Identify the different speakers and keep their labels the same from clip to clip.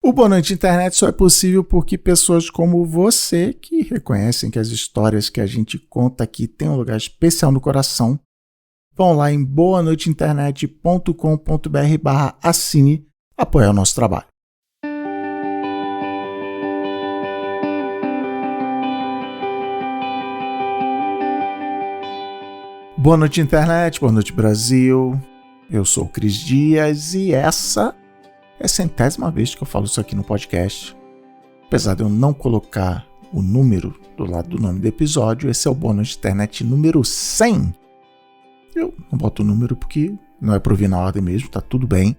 Speaker 1: O Boa Noite Internet só é possível porque pessoas como você, que reconhecem que as histórias que a gente conta aqui têm um lugar especial no coração, vão lá em boanoiteinternet.com.br/assine apoiar o nosso trabalho. Boa noite, internet. Boa noite, Brasil. Eu sou o Cris Dias e essa é a 100ª vez que eu falo isso aqui no podcast. Apesar de eu não colocar o número do lado do nome do episódio, esse é o Boa Noite Internet número 100. Eu não boto o número porque não é para ouvir na ordem mesmo, tá tudo bem.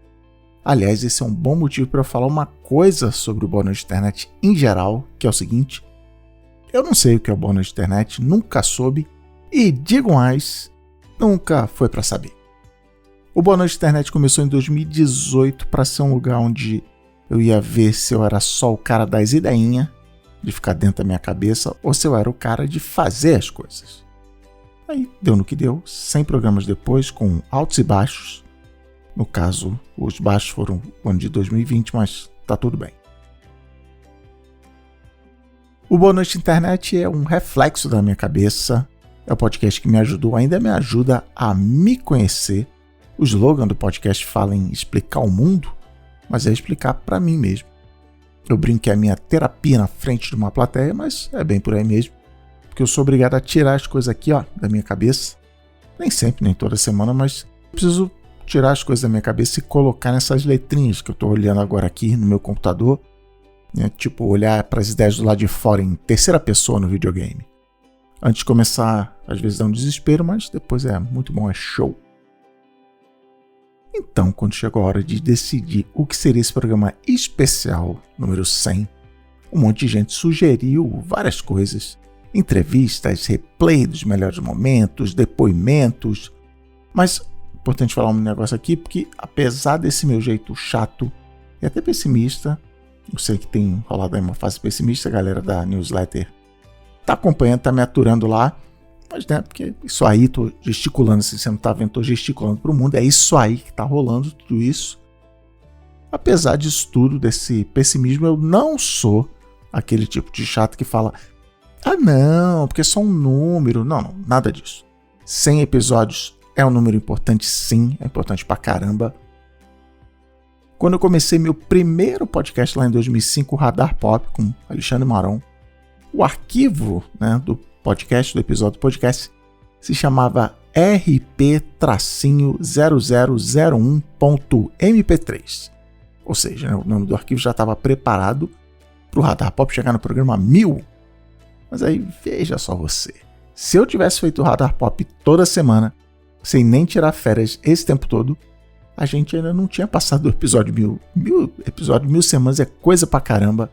Speaker 1: Aliás, esse é um bom motivo para eu falar uma coisa sobre o Boa Noite Internet em geral, que é o seguinte: eu não sei o que é o Boa Noite Internet, nunca soube e, digo mais, nunca foi para saber. O Boa Noite Internet começou em 2018 para ser um lugar onde eu ia ver se eu era só o cara das ideinhas, de ficar dentro da minha cabeça, ou se eu era o cara de fazer as coisas. Aí deu no que deu, 100 programas depois, com altos e baixos. No caso, os baixos foram o ano de 2020, mas tá tudo bem. O Boa Noite Internet é um reflexo da minha cabeça, é o podcast que me ajudou, ainda me ajuda a me conhecer. O slogan do podcast fala em explicar o mundo, mas é explicar para mim mesmo. Eu brinco que é a minha terapia na frente de uma plateia, mas é bem por aí mesmo, porque eu sou obrigado a tirar as coisas aqui, da minha cabeça. Nem sempre, nem toda semana, mas eu preciso tirar as coisas da minha cabeça e colocar nessas letrinhas que eu estou olhando agora aqui no meu computador, tipo olhar para as ideias do lado de fora em terceira pessoa no videogame. Antes de começar, às vezes dá um desespero, mas depois é muito bom, é show. Então, quando chegou a hora de decidir o que seria esse programa especial, número 100, um monte de gente sugeriu várias coisas. Entrevistas, replay dos melhores momentos, depoimentos. Mas é importante falar um negócio aqui, porque apesar desse meu jeito chato e até pessimista, eu sei que tem rolado aí uma fase pessimista, a galera da newsletter tá acompanhando, tá me aturando lá. Mas, porque isso aí, tô gesticulando, assim, você não tá vendo, tô gesticulando pro mundo, é isso aí que tá rolando, tudo isso. Apesar disso tudo, desse pessimismo, eu não sou aquele tipo de chato que fala: ah não, porque é só um número. Não, nada disso. 100 episódios é um número importante, sim, é importante pra caramba. Quando eu comecei meu primeiro podcast lá em 2005, o Radar Pop, com Alexandre Maron, o arquivo, do podcast, do episódio do podcast, se chamava rp-0001.mp3. Ou seja, o nome do arquivo já estava preparado para o Radar Pop chegar no programa 1000. Mas aí, veja só você. Se eu tivesse feito o Radar Pop toda semana, sem nem tirar férias esse tempo todo, a gente ainda não tinha passado do episódio 1000. Episódio 1000 semanas é coisa pra caramba.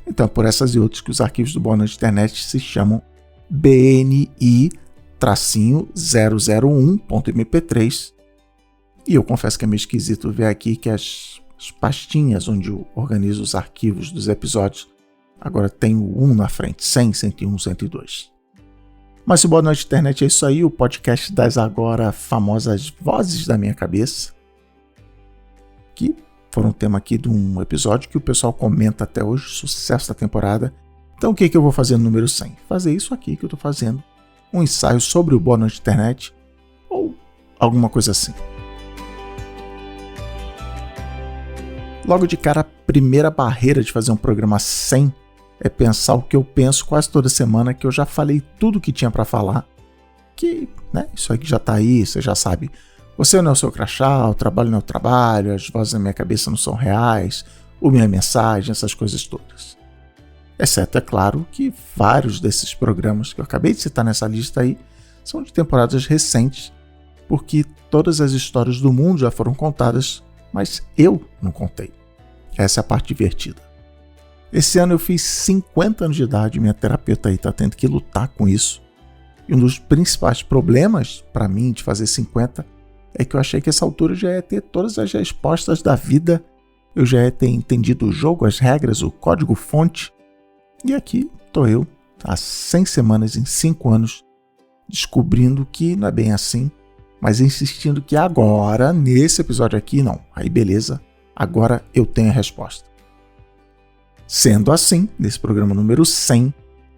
Speaker 1: Então, por essas e outras que os arquivos do Boa Noite Internet se chamam BNI-001.mp3. E eu confesso que é meio esquisito ver aqui que as pastinhas onde eu organizo os arquivos dos episódios agora tem o 1 na frente, 100, 101, 102. Mas se o Boa Noite Internet é isso aí, o podcast das agora famosas vozes da minha cabeça, que foram tema aqui de um episódio que o pessoal comenta até hoje, sucesso da temporada. Então o que eu vou fazer no número 100? Fazer isso aqui que eu estou fazendo, um ensaio sobre o Boa Noite Internet, ou alguma coisa assim. Logo de cara, a primeira barreira de fazer um programa 100 é pensar o que eu penso quase toda semana, que eu já falei tudo que tinha para falar, que, isso aí que já tá aí, você já sabe. Você não é o seu crachá, o trabalho não é o trabalho, as vozes na minha cabeça não são reais, ou minha mensagem, essas coisas todas. Exceto, é claro, que vários desses programas que eu acabei de citar nessa lista aí são de temporadas recentes, porque todas as histórias do mundo já foram contadas, mas eu não contei. Essa é a parte divertida. Esse ano eu fiz 50 anos de idade, minha terapeuta aí tá tendo que lutar com isso. E um dos principais problemas para mim de fazer 50 é que eu achei que essa altura eu já ia ter todas as respostas da vida, eu já ia ter entendido o jogo, as regras, o código-fonte. E aqui tô eu, há 100 semanas em 5 anos, descobrindo que não é bem assim, mas insistindo que agora, nesse episódio aqui, não. Aí beleza, agora eu tenho a resposta. Sendo assim, nesse programa número 100,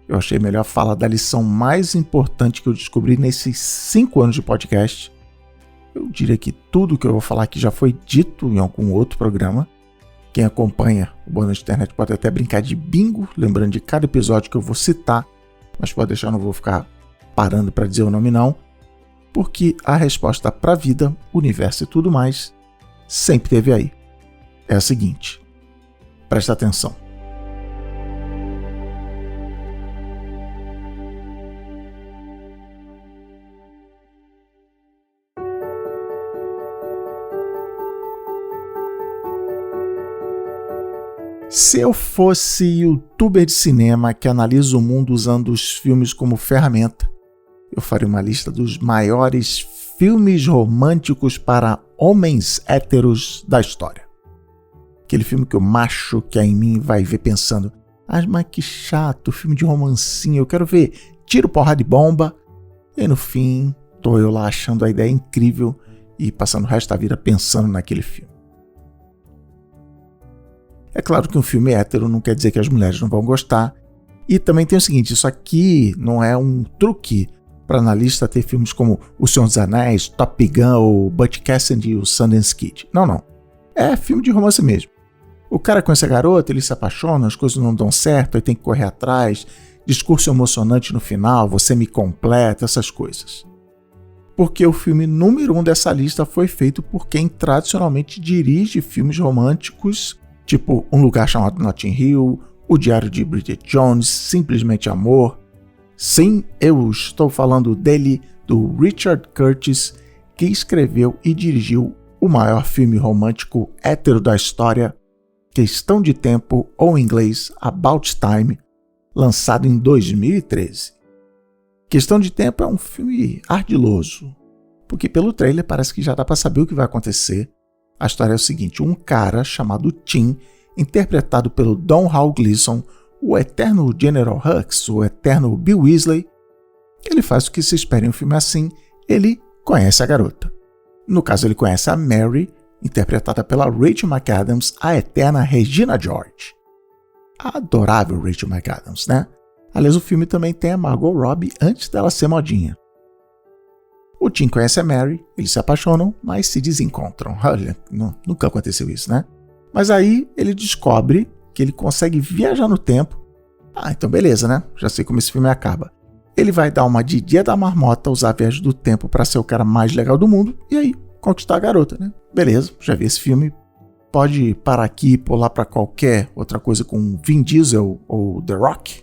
Speaker 1: eu achei melhor falar da lição mais importante que eu descobri nesses 5 anos de podcast. Eu diria que tudo que eu vou falar aqui já foi dito em algum outro programa. Quem acompanha o Boa Noite Internet pode até brincar de bingo, lembrando de cada episódio que eu vou citar, mas pode deixar, não vou ficar parando para dizer o nome não, porque a resposta para a vida, universo e tudo mais sempre teve aí. É a seguinte, presta atenção. Se eu fosse youtuber de cinema que analisa o mundo usando os filmes como ferramenta, eu faria uma lista dos maiores filmes românticos para homens héteros da história. Aquele filme que o macho que é em mim vai ver pensando, mas que chato, filme de romancinho, eu quero ver tiro, porrada e bomba. E no fim, tô eu lá achando a ideia incrível e passando o resto da vida pensando naquele filme. É claro que um filme hétero não quer dizer que as mulheres não vão gostar. E também tem o seguinte, isso aqui não é um truque para analista ter filmes como O Senhor dos Anéis, Top Gun ou Butch Cassidy e o Sundance Kid. Não. É filme de romance mesmo. O cara conhece a garota, ele se apaixona, as coisas não dão certo, aí tem que correr atrás, discurso emocionante no final, você me completa, essas coisas. Porque o filme número 1 dessa lista foi feito por quem tradicionalmente dirige filmes românticos, tipo Um Lugar Chamado Notting Hill, O Diário de Bridget Jones, Simplesmente Amor. Sim, eu estou falando dele, do Richard Curtis, que escreveu e dirigiu o maior filme romântico hétero da história, Questão de Tempo, ou em inglês About Time, lançado em 2013. Questão de Tempo é um filme ardiloso, porque pelo trailer parece que já dá para saber o que vai acontecer. A história é o seguinte, um cara chamado Tim, interpretado pelo Domhnall Gleeson, o eterno General Hux, o eterno Bill Weasley, ele faz o que se espera em um filme assim, ele conhece a garota. No caso, ele conhece a Mary, interpretada pela Rachel McAdams, a eterna Regina George. A adorável Rachel McAdams, né? Aliás, o filme também tem a Margot Robbie antes dela ser modinha. O Tim conhece a Mary, eles se apaixonam, mas se desencontram. Olha, nunca aconteceu isso, né? Mas aí ele descobre que ele consegue viajar no tempo. Ah, então beleza, né? Já sei como esse filme acaba. Ele vai dar uma de Dia da Marmota, usar a viagem do tempo para ser o cara mais legal do mundo e aí conquistar a garota, né? Beleza, já vi esse filme. Pode parar aqui e pular para qualquer outra coisa com Vin Diesel ou The Rock.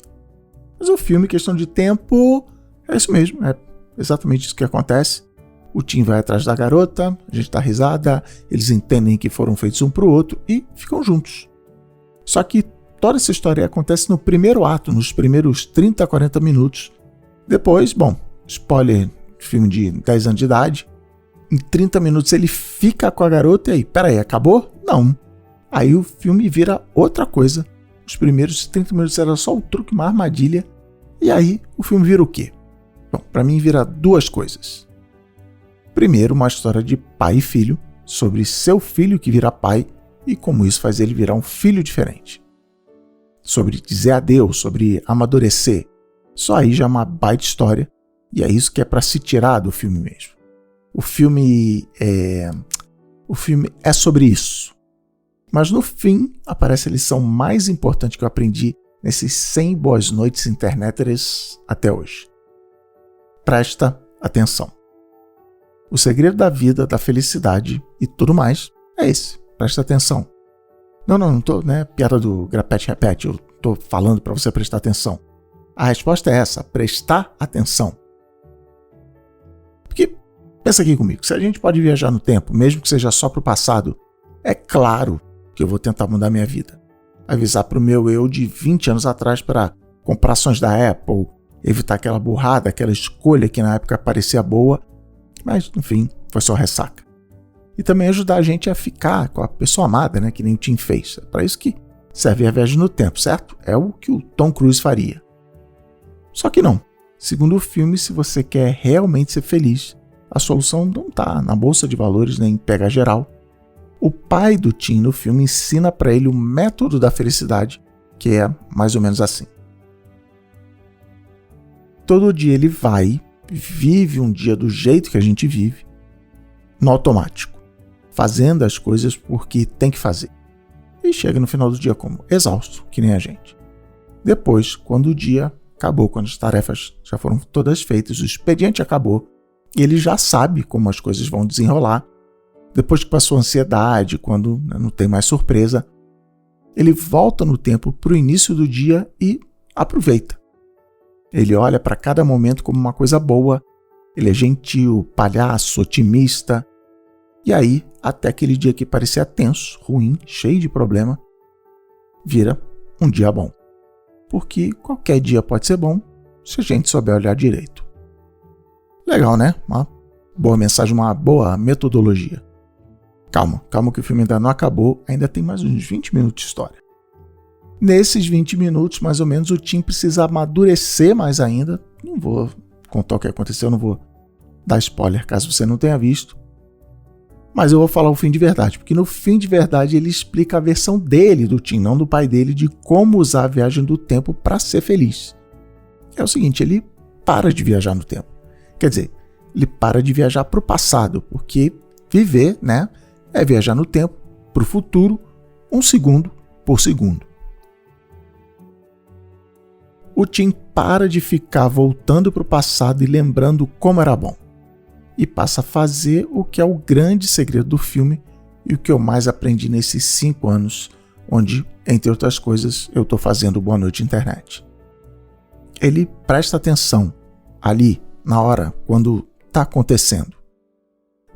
Speaker 1: Mas o filme, Questão de Tempo, é isso mesmo, é exatamente isso que acontece. O Tim vai atrás da garota, a gente dá risada, eles entendem que foram feitos um pro outro e ficam juntos. Só que toda essa história acontece no primeiro ato, nos primeiros 30 a 40 minutos. Depois, bom, spoiler, filme de 10 anos de idade, em 30 minutos ele fica com a garota e aí, peraí, acabou? Não. Aí o filme vira outra coisa. Os primeiros 30 minutos era só o truque, uma armadilha. E aí o filme vira o quê? Bom, para mim vira duas coisas. Primeiro, uma história de pai e filho, sobre seu filho que vira pai e como isso faz ele virar um filho diferente. Sobre dizer adeus, sobre amadurecer. Só aí já é uma baita história e é isso que é para se tirar do filme mesmo. O filme é sobre isso. Mas no fim aparece a lição mais importante que eu aprendi nesses 100 boas noites interneteres até hoje. Presta atenção. O segredo da vida, da felicidade e tudo mais é esse. Presta atenção. Não tô, né? Piada do grapete repete. Eu tô falando para você prestar atenção. A resposta é essa. Prestar atenção. Porque, pensa aqui comigo. Se a gente pode viajar no tempo, mesmo que seja só pro passado, é claro que eu vou tentar mudar minha vida. Avisar pro meu eu de 20 anos atrás para comprar ações da Apple, evitar aquela burrada, aquela escolha que na época parecia boa, mas, enfim, foi só ressaca. E também ajudar a gente a ficar com a pessoa amada, né, que nem o Tim fez. É para isso que serve a viagem no tempo, certo? É o que o Tom Cruise faria. Só que não. Segundo o filme, se você quer realmente ser feliz, a solução não está na bolsa de valores nem em pegar geral. O pai do Tim no filme ensina para ele o método da felicidade que é mais ou menos assim. Todo dia ele vive um dia do jeito que a gente vive, no automático, fazendo as coisas porque tem que fazer. E chega no final do dia como? Exausto, que nem a gente. Depois, quando o dia acabou, quando as tarefas já foram todas feitas, o expediente acabou, e ele já sabe como as coisas vão desenrolar. Depois que passou a ansiedade, quando não tem mais surpresa, ele volta no tempo para o início do dia e aproveita. Ele olha para cada momento como uma coisa boa, ele é gentil, palhaço, otimista. E aí, até aquele dia que parecia tenso, ruim, cheio de problema, vira um dia bom. Porque qualquer dia pode ser bom se a gente souber olhar direito. Legal, né? Uma boa mensagem, uma boa metodologia. Calma que o filme ainda não acabou, ainda tem mais uns 20 minutos de história. Nesses 20 minutos, mais ou menos, o Tim precisa amadurecer mais ainda. Não vou contar o que aconteceu, não vou dar spoiler caso você não tenha visto. Mas eu vou falar o fim de verdade, porque no fim de verdade ele explica a versão dele, do Tim, não do pai dele, de como usar a viagem do tempo para ser feliz. É o seguinte, ele para de viajar no tempo. Quer dizer, ele para de viajar para o passado, porque viver, né, é viajar no tempo para o futuro, 1 segundo por segundo. O Tim para de ficar voltando para o passado e lembrando como era bom. E passa a fazer o que é o grande segredo do filme e o que eu mais aprendi nesses 5 anos, onde, entre outras coisas, eu estou fazendo Boa Noite Internet. Ele presta atenção ali, na hora, quando está acontecendo.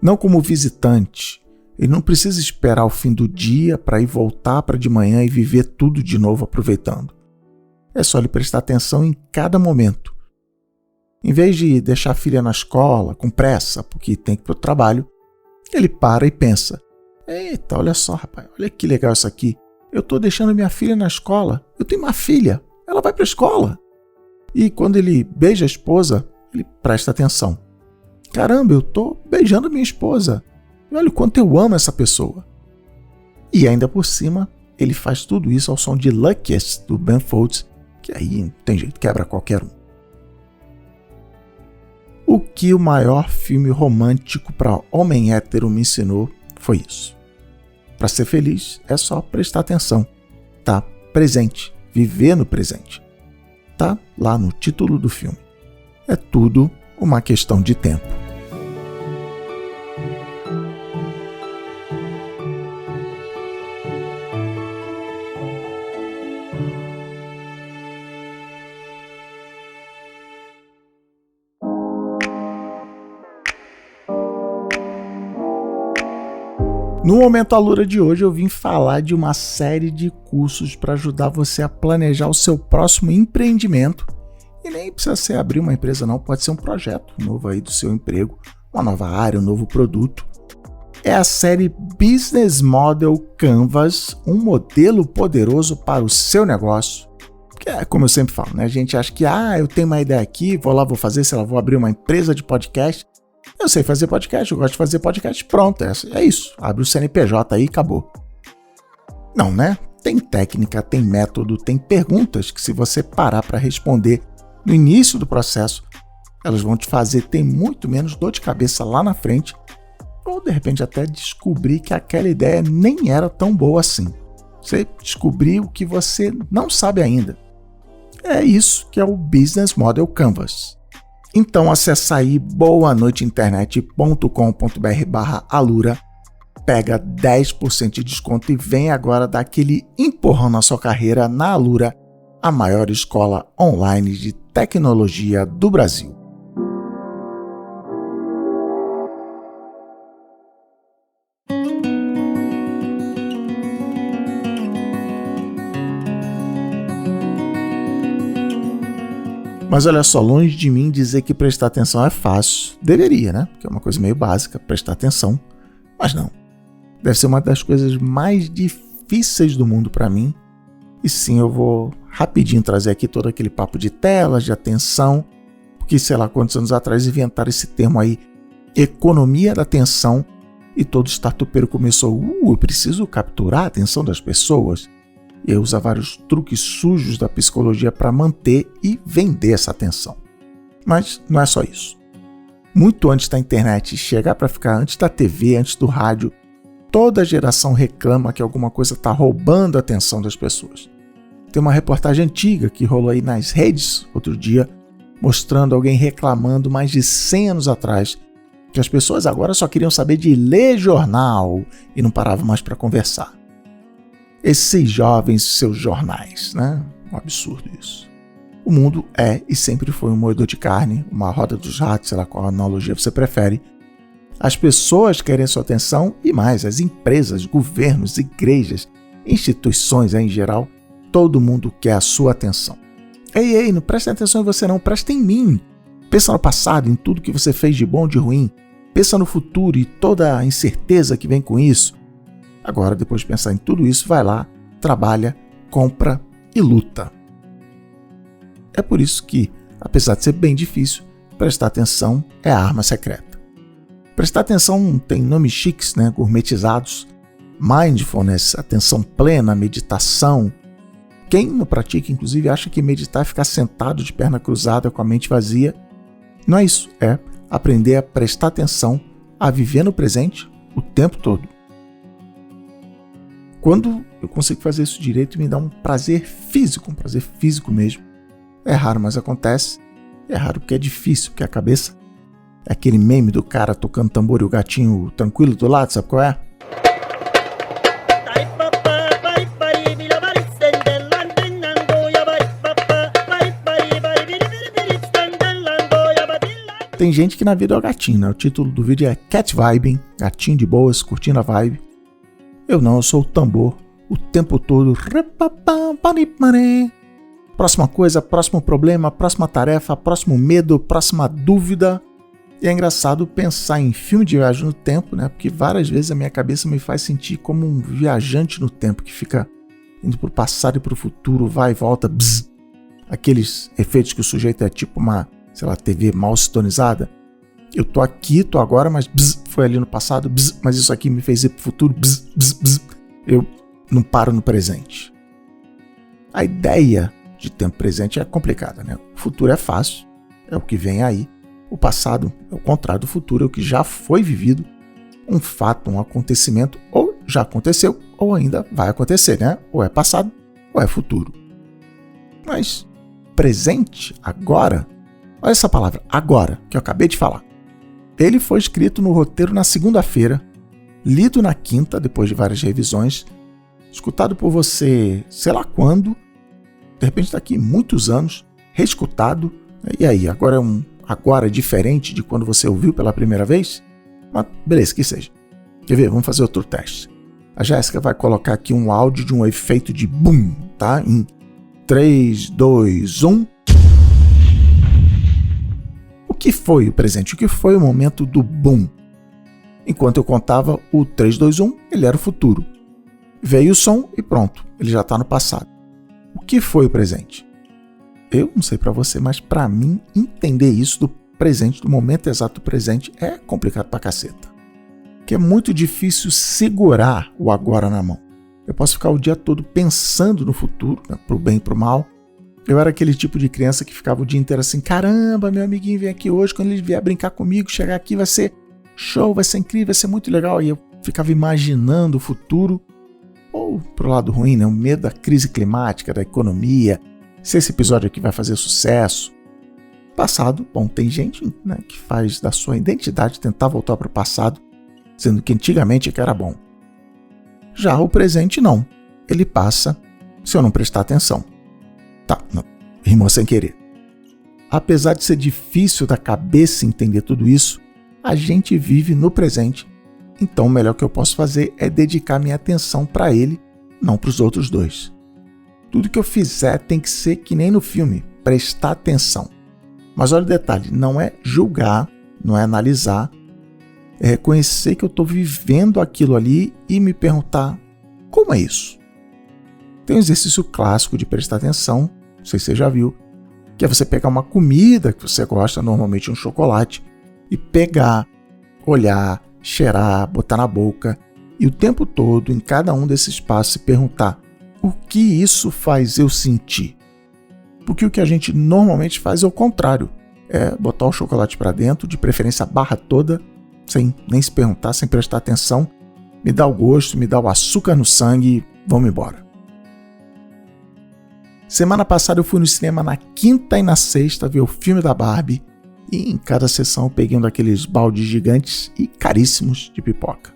Speaker 1: Não como visitante, ele não precisa esperar o fim do dia para ir voltar para de manhã e viver tudo de novo aproveitando. É só ele prestar atenção em cada momento. Em vez de deixar a filha na escola, com pressa, porque tem que ir para o trabalho, ele para e pensa: eita, olha só, rapaz, olha que legal isso aqui. Eu estou deixando minha filha na escola. Eu tenho uma filha, ela vai para a escola. E quando ele beija a esposa, ele presta atenção. Caramba, eu estou beijando minha esposa. E olha o quanto eu amo essa pessoa. E ainda por cima, ele faz tudo isso ao som de Luckiest, do Ben Folds, que aí não tem jeito, quebra qualquer um. O que o maior filme romântico para homem hétero me ensinou foi isso. Para ser feliz é só prestar atenção, tá presente, viver no presente. Tá lá no título do filme. É tudo uma questão de tempo. No Momento Alura de hoje eu vim falar de uma série de cursos para ajudar você a planejar o seu próximo empreendimento. E nem precisa ser abrir uma empresa não, pode ser um projeto novo aí do seu emprego, uma nova área, um novo produto. É a série Business Model Canvas, um modelo poderoso para o seu negócio. Que é como eu sempre falo, né? A gente acha que, eu tenho uma ideia aqui, vou lá, vou fazer, sei lá, vou abrir uma empresa de podcast. Eu sei fazer podcast, eu gosto de fazer podcast, pronto, é isso. Abre o CNPJ aí e acabou. Não, né? Tem técnica, tem método, tem perguntas que se você parar para responder no início do processo, elas vão te fazer ter muito menos dor de cabeça lá na frente, ou de repente até descobrir que aquela ideia nem era tão boa assim. Você descobriu o que você não sabe ainda. É isso que é o Business Model Canvas. Então acessa aí boanoiteinternet.com.br/alura, pega 10% de desconto e vem agora dar aquele empurrão na sua carreira na Alura, a maior escola online de tecnologia do Brasil. Mas olha só, longe de mim dizer que prestar atenção é fácil. Deveria, né? Porque é uma coisa meio básica, prestar atenção. Mas não. Deve ser uma das coisas mais difíceis do mundo para mim. E sim, eu vou rapidinho trazer aqui todo aquele papo de telas, de atenção. Porque, sei lá, quantos anos atrás inventaram esse termo aí, economia da atenção. E todo startupeiro começou, eu preciso capturar a atenção das pessoas. e aí usa vários truques sujos da psicologia para manter e vender essa atenção. Mas não é só isso. Muito antes da internet chegar para ficar, antes da TV, antes do rádio, toda geração reclama que alguma coisa está roubando a atenção das pessoas. Tem uma reportagem antiga que rolou aí nas redes outro dia, mostrando alguém reclamando mais de 100 anos atrás que as pessoas agora só queriam saber de ler jornal e não paravam mais para conversar. Esses jovens, seus jornais, né? Um absurdo isso. O mundo é e sempre foi um moedor de carne, uma roda dos ratos, sei lá qual analogia você prefere. As pessoas querem sua atenção e mais, as empresas, governos, igrejas, instituições em geral, todo mundo quer a sua atenção. Ei, não presta atenção em você não, presta em mim. Pensa no passado, em tudo que você fez de bom ou de ruim. Pensa no futuro e toda a incerteza que vem com isso. Agora, depois de pensar em tudo isso, vai lá, trabalha, compra e luta. É por isso que, apesar de ser bem difícil, prestar atenção é a arma secreta. Prestar atenção tem nomes chiques, né, gourmetizados. Mindfulness, atenção plena, meditação. Quem não pratica, inclusive, acha que meditar é ficar sentado de perna cruzada com a mente vazia. Não é isso, é aprender a prestar atenção, a viver no presente o tempo todo. Quando eu consigo fazer isso direito, me dá um prazer físico mesmo. É raro, mas acontece. É raro porque é difícil, porque a cabeça é aquele meme do cara tocando tambor e o gatinho tranquilo do lado, sabe qual é? Tem gente que na vida é o gatinho, né? O título do vídeo é Cat Vibing, gatinho de boas, curtindo a vibe. Eu não, eu sou o tambor, o tempo todo. Próxima coisa, próximo problema, próxima tarefa, próximo medo, próxima dúvida. E é engraçado pensar em filme de viagem no tempo, né? Porque várias vezes a minha cabeça me faz sentir como um viajante no tempo que fica indo pro passado e pro futuro, vai e volta, bzz. Aqueles efeitos que o sujeito é tipo uma, sei lá, TV mal sintonizada. Eu tô aqui, tô agora, mas bzz, foi ali no passado, bzz, mas isso aqui me fez ir pro futuro, bzz, bzz, bzz. Eu não paro no presente. A ideia de tempo presente é complicada, né? O futuro é fácil, é o que vem aí. O passado é o contrário do futuro, é o que já foi vivido, um fato, um acontecimento, ou já aconteceu, ou ainda vai acontecer, né? Ou é passado, ou é futuro. Mas presente, agora, olha essa palavra, agora, que eu acabei de falar. Ele foi escrito no roteiro na segunda-feira, lido na quinta, depois de várias revisões, escutado por você, sei lá quando, de repente daqui muitos anos, reescutado, e aí, agora é um agora diferente de quando você ouviu pela primeira vez? Mas beleza, que seja. Quer ver? Vamos fazer outro teste. A Jéssica vai colocar aqui um áudio de um efeito de boom, tá? Em 3, 2, 1... O que foi o presente? O que foi o momento do boom? Enquanto eu contava o 3, 2, 1, ele era o futuro. Veio o som e pronto, ele já está no passado. O que foi o presente? Eu não sei para você, mas para mim entender isso do presente, do momento exato do presente, é complicado pra caceta. Porque é muito difícil segurar o agora na mão. Eu posso ficar o dia todo pensando no futuro, né, pro bem e pro mal. Eu era aquele tipo de criança que ficava o dia inteiro assim, caramba, meu amiguinho vem aqui hoje, quando ele vier brincar comigo, chegar aqui vai ser show, vai ser incrível, vai ser muito legal. E eu ficava imaginando o futuro, ou pro lado ruim, né, o medo da crise climática, da economia, se esse episódio aqui vai fazer sucesso. Passado, bom, tem gente, né, que faz da sua identidade tentar voltar para o passado, dizendo que antigamente é que era bom. Já o presente não, ele passa se eu não prestar atenção. Tá, não, rimou sem querer. Apesar de ser difícil da cabeça entender tudo isso, a gente vive no presente, então o melhor que eu posso fazer é dedicar minha atenção para ele, não para os outros dois. Tudo que eu fizer tem que ser que nem no filme, prestar atenção. Mas olha o detalhe, não é julgar, não é analisar, é reconhecer que eu estou vivendo aquilo ali e me perguntar, como é isso? Tem um exercício clássico de prestar atenção, não sei se você já viu, que é você pegar uma comida que você gosta, normalmente um chocolate, e pegar, olhar, cheirar, botar na boca, e o tempo todo, em cada um desses passos, se perguntar, o que isso faz eu sentir? Porque o que a gente normalmente faz é o contrário. É botar o chocolate para dentro, de preferência a barra toda, sem nem se perguntar, sem prestar atenção. Me dá o gosto, me dá o açúcar no sangue, vamos embora. Semana passada eu fui no cinema na quinta e na sexta ver o filme da Barbie e em cada sessão eu peguei um daqueles baldes gigantes e caríssimos de pipoca.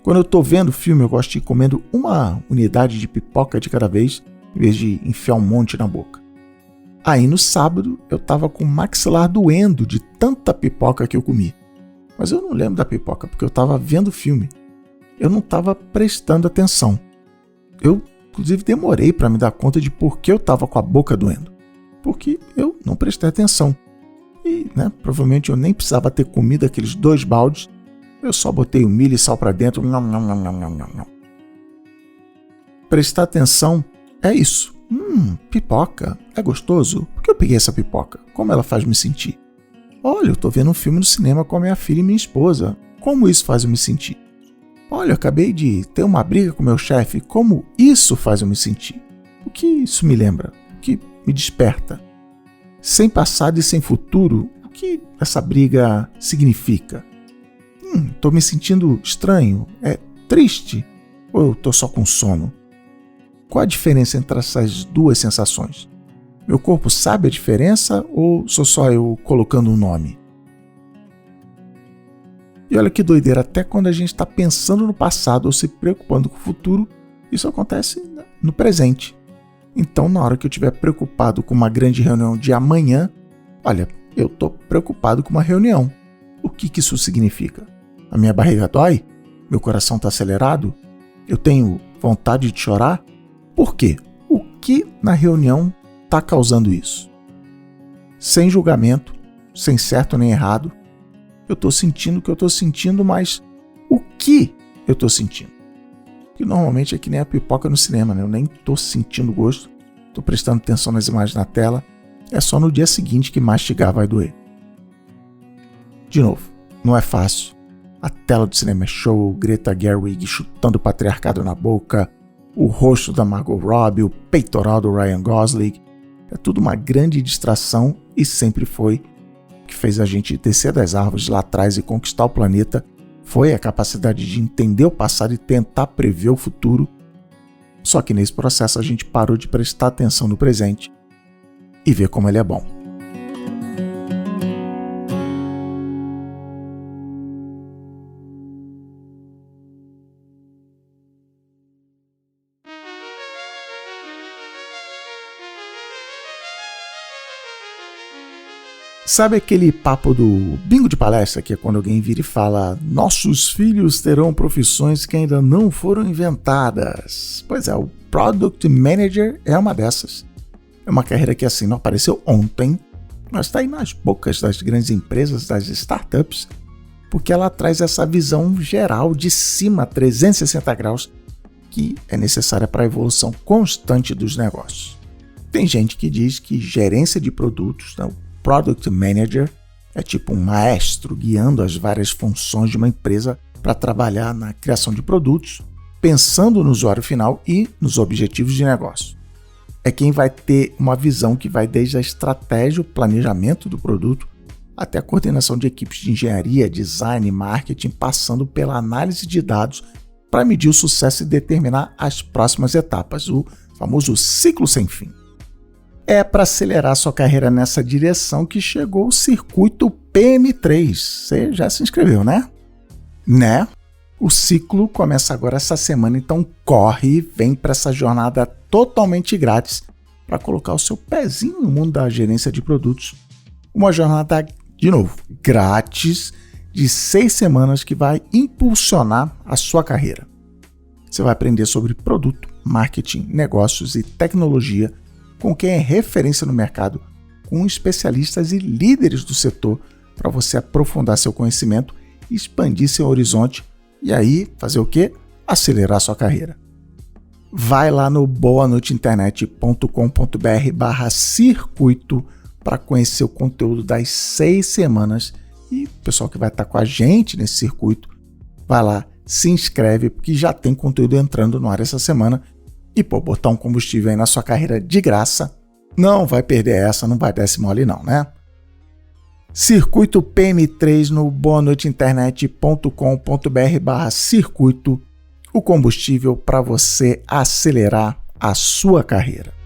Speaker 1: Quando eu tô vendo o filme eu gosto de ir comendo uma unidade de pipoca de cada vez, em vez de enfiar um monte na boca. Aí no sábado eu tava com o maxilar doendo de tanta pipoca que eu comi. Mas eu não lembro da pipoca porque eu tava vendo o filme. Eu não tava prestando atenção. Eu inclusive demorei para me dar conta de por que eu estava com a boca doendo. Porque eu não prestei atenção. E, provavelmente eu nem precisava ter comido aqueles 2 baldes. Eu só botei o milho e sal para dentro. Não. Prestar atenção é isso. Pipoca. É gostoso? Por que eu peguei essa pipoca? Como ela faz me sentir? Olha, eu estou vendo um filme no cinema com a minha filha e minha esposa. Como isso faz eu me sentir? Olha, eu acabei de ter uma briga com meu chefe. Como isso faz eu me sentir? O que isso me lembra? O que me desperta? Sem passado e sem futuro, o que essa briga significa? Estou me sentindo estranho? É triste? Ou eu estou só com sono? Qual a diferença entre essas duas sensações? Meu corpo sabe a diferença ou sou só eu colocando um nome? E olha que doideira, até quando a gente está pensando no passado ou se preocupando com o futuro, isso acontece no presente. Então, na hora que eu estiver preocupado com uma grande reunião de amanhã, olha, eu estou preocupado com uma reunião. O que isso significa? A minha barriga dói? Meu coração está acelerado? Eu tenho vontade de chorar? Por quê? O que na reunião está causando isso? Sem julgamento, sem certo nem errado, eu estou sentindo o que eu estou sentindo, mas o que eu estou sentindo? Que normalmente é que nem a pipoca no cinema, né? Eu nem estou sentindo gosto, estou prestando atenção nas imagens na tela, é só no dia seguinte que mastigar vai doer. De novo, não é fácil. A tela do cinema é show, Greta Gerwig chutando o patriarcado na boca, o rosto da Margot Robbie, o peitoral do Ryan Gosling. É tudo uma grande distração e sempre foi o que fez a gente descer das árvores lá atrás e conquistar o planeta. Foi a capacidade de entender o passado e tentar prever o futuro. Só que nesse processo a gente parou de prestar atenção no presente e ver como ele é bom. Sabe aquele papo do bingo de palestra, que é quando alguém vira e fala: nossos filhos terão profissões que ainda não foram inventadas? Pois é, o Product Manager é uma dessas. É uma carreira que assim não apareceu ontem, mas está aí nas bocas das grandes empresas, das startups, porque ela traz essa visão geral de cima, 360 graus, que é necessária para a evolução constante dos negócios. Tem gente que diz que gerência de produtos, Product Manager é tipo um maestro guiando as várias funções de uma empresa para trabalhar na criação de produtos, pensando no usuário final e nos objetivos de negócio. É quem vai ter uma visão que vai desde a estratégia, o planejamento do produto, até a coordenação de equipes de engenharia, design e marketing, passando pela análise de dados para medir o sucesso e determinar as próximas etapas, o famoso ciclo sem fim. É para acelerar sua carreira nessa direção que chegou o circuito PM3. Você já se inscreveu, né? O ciclo começa agora essa semana, então corre e vem para essa jornada totalmente grátis para colocar o seu pezinho no mundo da gerência de produtos. Uma jornada, de novo, grátis de 6 semanas que vai impulsionar a sua carreira. Você vai aprender sobre produto, marketing, negócios e tecnologia com quem é referência no mercado, com especialistas e líderes do setor para você aprofundar seu conhecimento, expandir seu horizonte e aí fazer o quê? Acelerar sua carreira. Vai lá no boanoiteinternet.com.br/circuito para conhecer o conteúdo das 6 semanas e o pessoal que vai estar com a gente nesse circuito, vai lá, se inscreve porque já tem conteúdo entrando no ar essa semana E botar um combustível aí na sua carreira de graça, não vai perder essa, não vai dar esse mole não, né? Circuito PM3 no boanoiteinternet.com.br/circuito, o combustível para você acelerar a sua carreira.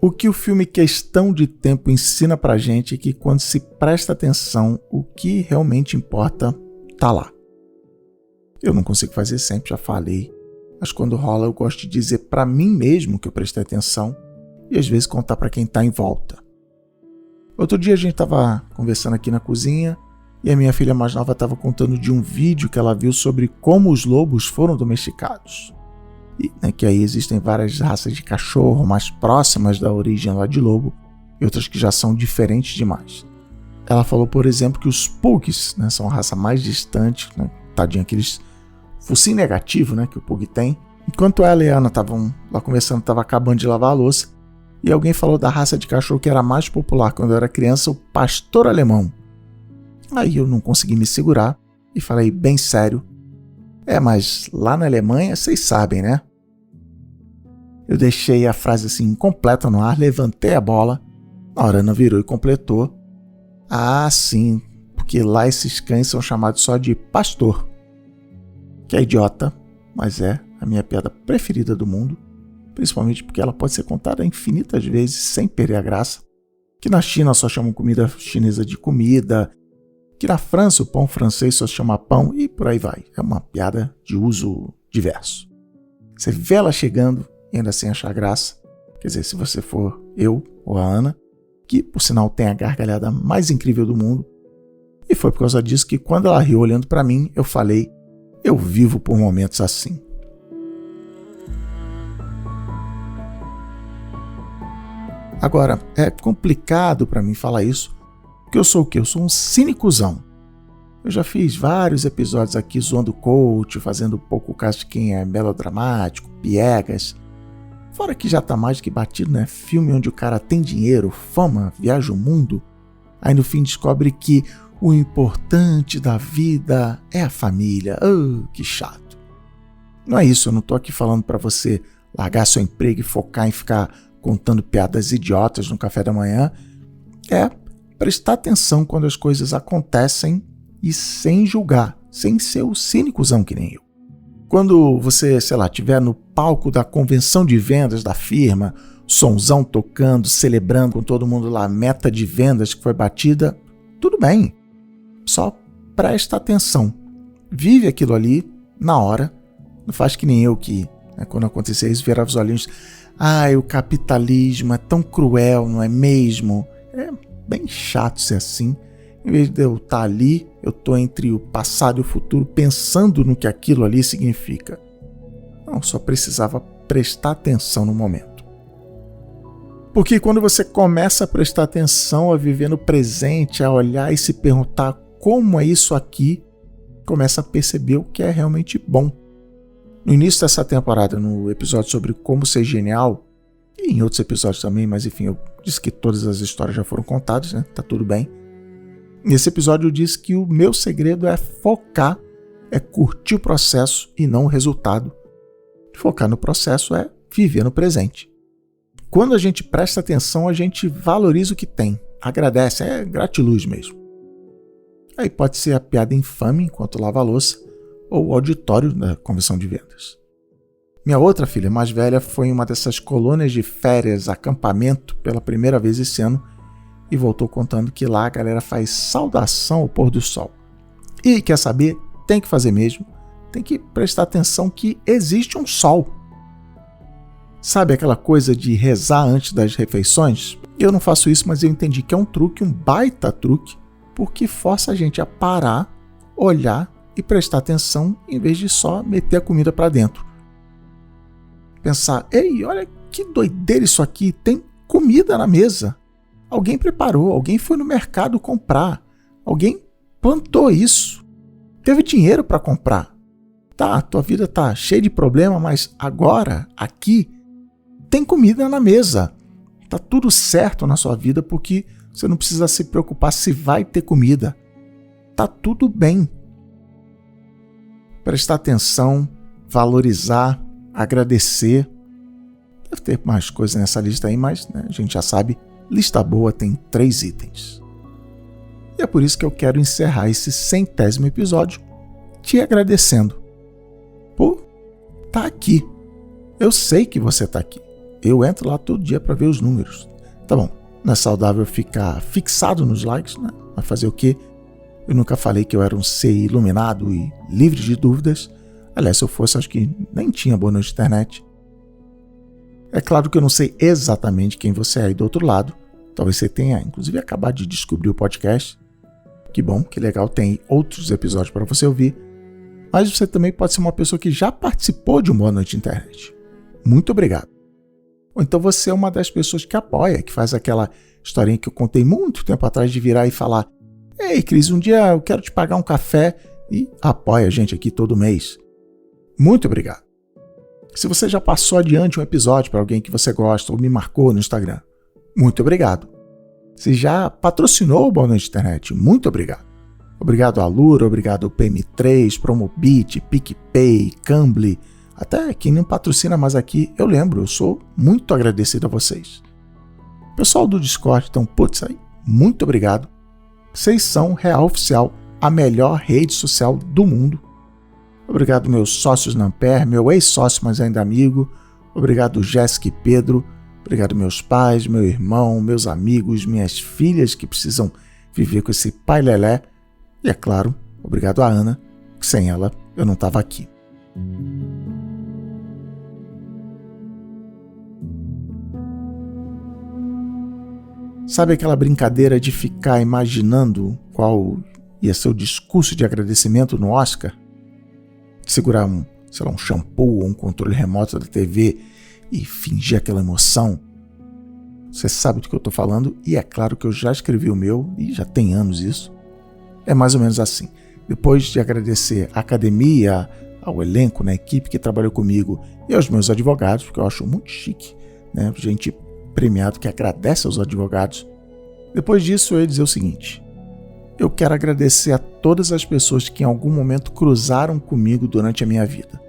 Speaker 1: O que o filme Questão de Tempo ensina pra gente é que quando se presta atenção, o que realmente importa tá lá. Eu não consigo fazer sempre, já falei, mas quando rola eu gosto de dizer pra mim mesmo que eu prestei atenção e às vezes contar pra quem tá em volta. Outro dia a gente tava conversando aqui na cozinha e a minha filha mais nova tava contando de um vídeo que ela viu sobre como os lobos foram domesticados. E que aí existem várias raças de cachorro mais próximas da origem lá de lobo e outras que já são diferentes demais. Ela falou, por exemplo, que os pugs, são a raça mais distante, tadinho, aqueles focinho negativo, que o pug tem. Enquanto ela e a Ana estavam lá conversando, estavam acabando de lavar a louça, e alguém falou da raça de cachorro que era mais popular quando eu era criança, o pastor alemão. Aí eu não consegui me segurar e falei bem sério, mas lá na Alemanha, vocês sabem, né? Eu deixei a frase assim incompleta no ar, levantei a bola, a Ana virou e completou. Ah, sim, porque lá esses cães são chamados só de pastor. Que é idiota, mas é a minha piada preferida do mundo, principalmente porque ela pode ser contada infinitas vezes sem perder a graça. Que na China só chamam comida chinesa de comida, que na França o pão francês só se chama pão e por aí vai. É uma piada de uso diverso. Você vê ela chegando e ainda sem achar graça. Quer dizer, se você for eu ou a Ana, que por sinal tem a gargalhada mais incrível do mundo. E foi por causa disso que quando ela riu olhando para mim, eu falei, eu vivo por momentos assim. Agora, é complicado para mim falar isso, porque eu sou o quê? Eu sou um cínicozão. Eu já fiz vários episódios aqui zoando coach, fazendo pouco caso de quem é melodramático, piegas. Fora que já tá mais do que batido, né? Filme onde o cara tem dinheiro, fama, viaja o mundo. Aí no fim descobre que o importante da vida é a família. Que chato. Não é isso, eu não tô aqui falando pra você largar seu emprego e focar em ficar contando piadas idiotas no café da manhã. É prestar atenção quando as coisas acontecem e sem julgar, sem ser o cínicozão que nem eu. Quando você, estiver no palco da convenção de vendas da firma, sonzão tocando, celebrando com todo mundo lá a meta de vendas que foi batida, tudo bem. Só presta atenção. Vive aquilo ali na hora. Não faz que nem eu que, quando acontecer isso, virava os olhinhos. O capitalismo é tão cruel, não é mesmo? É bem chato ser assim. Em vez de eu estar ali, eu estou entre o passado e o futuro pensando no que aquilo ali significa. Não, só precisava prestar atenção no momento. Porque quando você começa a prestar atenção, a viver no presente, a olhar e se perguntar como é isso aqui, começa a perceber o que é realmente bom. No início dessa temporada, no episódio sobre como ser genial, e em outros episódios também, mas enfim, eu disse que todas as histórias já foram contadas, tá tudo bem. Nesse episódio eu disse que o meu segredo é focar, é curtir o processo e não o resultado. Focar no processo é viver no presente. Quando a gente presta atenção, a gente valoriza o que tem, agradece, é gratiluz mesmo. Aí pode ser a piada infame enquanto lava a louça, ou o auditório da convenção de vendas. Minha outra filha mais velha foi em uma dessas colônias de férias, acampamento, pela primeira vez esse ano, e voltou contando que lá a galera faz saudação ao pôr do sol. E quer saber? Tem que fazer mesmo. Tem que prestar atenção que existe um sol. Sabe aquela coisa de rezar antes das refeições? Eu não faço isso, mas eu entendi que é um truque, um baita truque, porque força a gente a parar, olhar e prestar atenção em vez de só meter a comida para dentro. Pensar, ei, olha que doideira isso aqui, tem comida na mesa. Alguém preparou, alguém foi no mercado comprar, alguém plantou isso. teve dinheiro para comprar. Tá, tua vida tá cheia de problema, mas agora, aqui, tem comida na mesa. Tá tudo certo na sua vida porque você não precisa se preocupar se vai ter comida. Tá tudo bem. Prestar atenção, valorizar, agradecer. Deve ter mais coisas nessa lista aí, mas a gente já sabe, lista boa tem 3 itens. E é por isso que eu quero encerrar esse 100º episódio te agradecendo. Pô, tá aqui. Eu sei que você tá aqui. Eu entro lá todo dia para ver os números. Tá bom, não é saudável ficar fixado nos likes, né? Mas fazer o quê? Eu nunca falei que eu era um ser iluminado e livre de dúvidas. Aliás, se eu fosse, acho que nem tinha Boa Noite Internet. É claro que eu não sei exatamente quem você é aí do outro lado. Talvez você tenha, inclusive, acabado de descobrir o podcast. Que bom, que legal, tem outros episódios para você ouvir. Mas você também pode ser uma pessoa que já participou de um Boa Noite Internet. Muito obrigado. Ou então você é uma das pessoas que apoia, que faz aquela historinha que eu contei muito tempo atrás de virar e falar: ei, Cris, um dia eu quero te pagar um café, e apoia a gente aqui todo mês. Muito obrigado. Se você já passou adiante um episódio para alguém que você gosta ou me marcou no Instagram, muito obrigado. Se já patrocinou o Boa Noite Internet, muito obrigado. Obrigado a Lura, obrigado ao PM3, Promobit, PicPay, Cambly, até quem não patrocina mais aqui, eu lembro, eu sou muito agradecido a vocês. Pessoal do Discord, então, putz aí, muito obrigado. Vocês são, real oficial, a melhor rede social do mundo. Obrigado meus sócios na Ampere, meu ex-sócio, mas ainda amigo. Obrigado Jéssica e Pedro. Obrigado meus pais, meu irmão, meus amigos, minhas filhas que precisam viver com esse pai lelé. E é claro, obrigado a Ana, que sem ela eu não estava aqui. Sabe aquela brincadeira de ficar imaginando qual ia ser o discurso de agradecimento no Oscar? Segurar um shampoo ou um controle remoto da TV e fingir aquela emoção? Você sabe do que eu estou falando e é claro que eu já escrevi o meu e já tem anos isso. É mais ou menos assim. Depois de agradecer à academia, ao elenco, na equipe que trabalhou comigo e aos meus advogados, porque eu acho muito chique, né? Gente premiado que agradece aos advogados. Depois disso eu ia dizer o seguinte: eu quero agradecer a todas as pessoas que em algum momento cruzaram comigo durante a minha vida.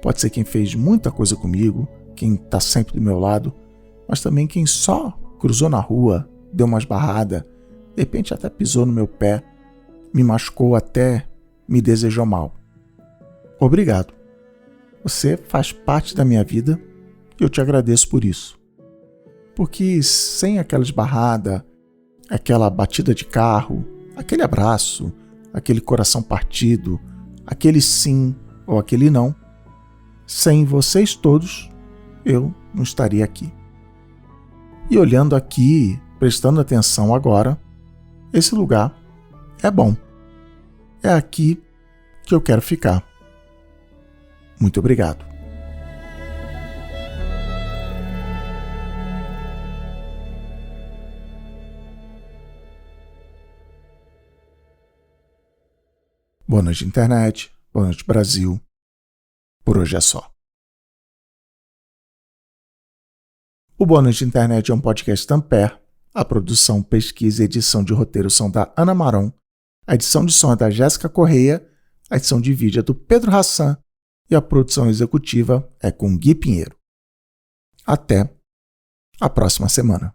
Speaker 1: Pode ser quem fez muita coisa comigo, quem está sempre do meu lado, mas também quem só cruzou na rua, deu umas barradas, de repente até pisou no meu pé, me machucou até me desejou mal. Obrigado. Você faz parte da minha vida e eu te agradeço por isso. Porque sem aquela esbarrada, aquela batida de carro, aquele abraço, aquele coração partido, aquele sim ou aquele não, sem vocês todos, eu não estaria aqui. E olhando aqui, prestando atenção agora, esse lugar é bom. É aqui que eu quero ficar. Muito obrigado. Boa noite, internet. Boa noite, Brasil. Por hoje é só. O Boa Noite Internet é um podcast da Ampere. A produção, pesquisa e edição de roteiro são da Ana Maron. A edição de som é da Jéssica Correia. A edição de vídeo é do Pedro Hassan. E a produção executiva é com Gui Pinheiro. Até a próxima semana.